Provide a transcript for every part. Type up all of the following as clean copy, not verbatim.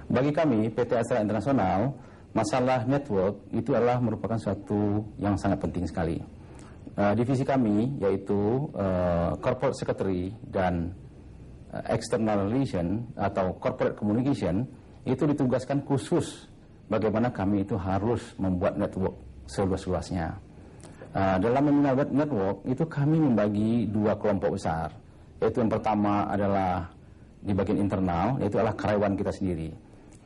Bagi kami, PT Astra Internasional, masalah network itu adalah merupakan suatu yang sangat penting sekali. Divisi kami, yaitu Corporate Secretary dan External Relation atau Corporate Communication, itu ditugaskan khusus bagaimana kami itu harus membuat network seluas-luasnya. Dalam membuat network, itu kami membagi dua kelompok besar, yaitu yang pertama adalah di bagian internal, yaitu adalah karyawan kita sendiri.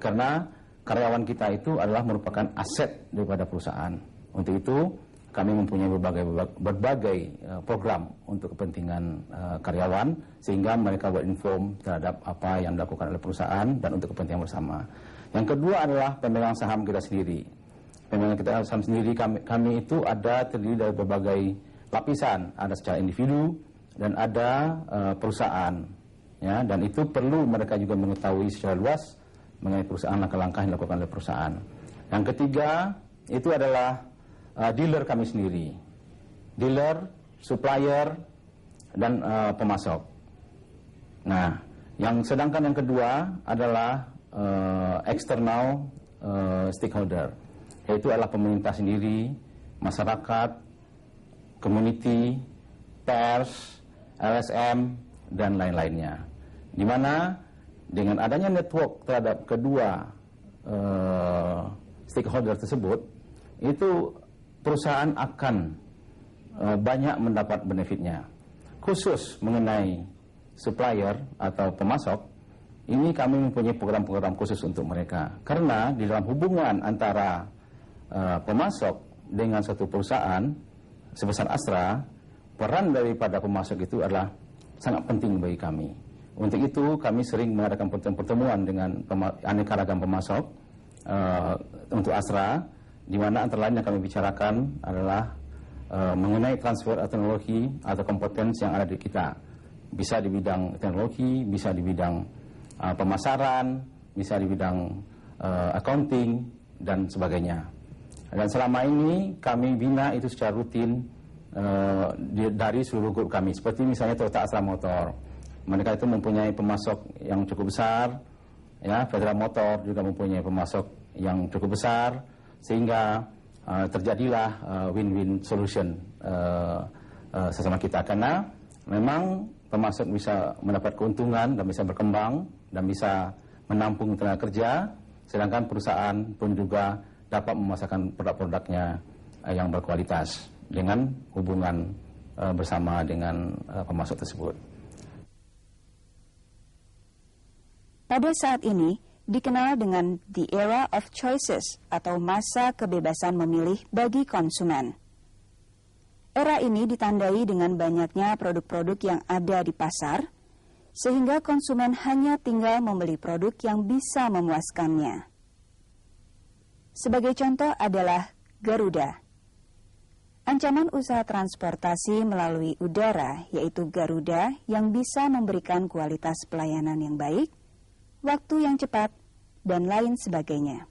Karena karyawan kita itu adalah merupakan aset daripada perusahaan. Untuk itu kami mempunyai berbagai program untuk kepentingan karyawan, sehingga mereka berinform terhadap apa yang dilakukan oleh perusahaan dan untuk kepentingan bersama. Yang kedua adalah pemegang saham kita sendiri. Pemegang kita saham sendiri kami itu ada terdiri dari berbagai lapisan, ada secara individu dan ada perusahaan. Ya, dan itu perlu mereka juga mengetahui secara luas mengenai perusahaan, langkah-langkah yang dilakukan oleh perusahaan. Yang ketiga itu adalah dealer kami sendiri, dealer, supplier, dan pemasok. Nah, sedangkan yang kedua adalah external stakeholder, yaitu adalah pemerintah sendiri, masyarakat, community, pers, LSM, dan lain-lainnya. Di mana dengan adanya network terhadap kedua stakeholder tersebut, itu perusahaan akan banyak mendapat benefitnya. Khusus mengenai supplier atau pemasok, ini kami mempunyai program-program khusus untuk mereka. Karena di dalam hubungan antara pemasok dengan satu perusahaan sebesar Astra, peran daripada pemasok itu adalah sangat penting bagi kami. Untuk itu kami sering mengadakan pertemuan dengan aneka ragam pemasok untuk Astra, di mana antara lain yang kami bicarakan adalah mengenai transfer teknologi atau kompetensi yang ada di kita. Bisa di bidang teknologi, bisa di bidang pemasaran, bisa di bidang accounting, dan sebagainya. Dan selama ini kami bina itu secara rutin dari seluruh grup kami. Seperti misalnya Toyota Astra Motor. Mereka itu mempunyai pemasok yang cukup besar, ya. Federal Motor juga mempunyai pemasok yang cukup besar, sehingga terjadilah win-win solution sesama kita. Karena memang pemasok bisa mendapat keuntungan dan bisa berkembang dan bisa menampung tenaga kerja, sedangkan perusahaan pun juga dapat memasarkan produk-produknya yang berkualitas dengan hubungan bersama dengan pemasok tersebut. Pada saat ini dikenal dengan the era of choices atau masa kebebasan memilih bagi konsumen. Era ini ditandai dengan banyaknya produk-produk yang ada di pasar, sehingga konsumen hanya tinggal membeli produk yang bisa memuaskannya. Sebagai contoh adalah Garuda. Ancaman usaha transportasi melalui udara, yaitu Garuda, yang bisa memberikan kualitas pelayanan yang baik, waktu yang cepat, dan lain sebagainya.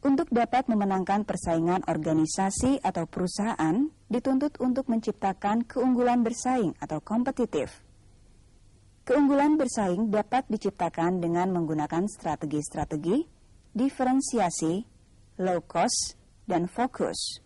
Untuk dapat memenangkan persaingan organisasi atau perusahaan, dituntut untuk menciptakan keunggulan bersaing atau kompetitif. Keunggulan bersaing dapat diciptakan dengan menggunakan strategi-strategi, diferensiasi, low cost, dan fokus.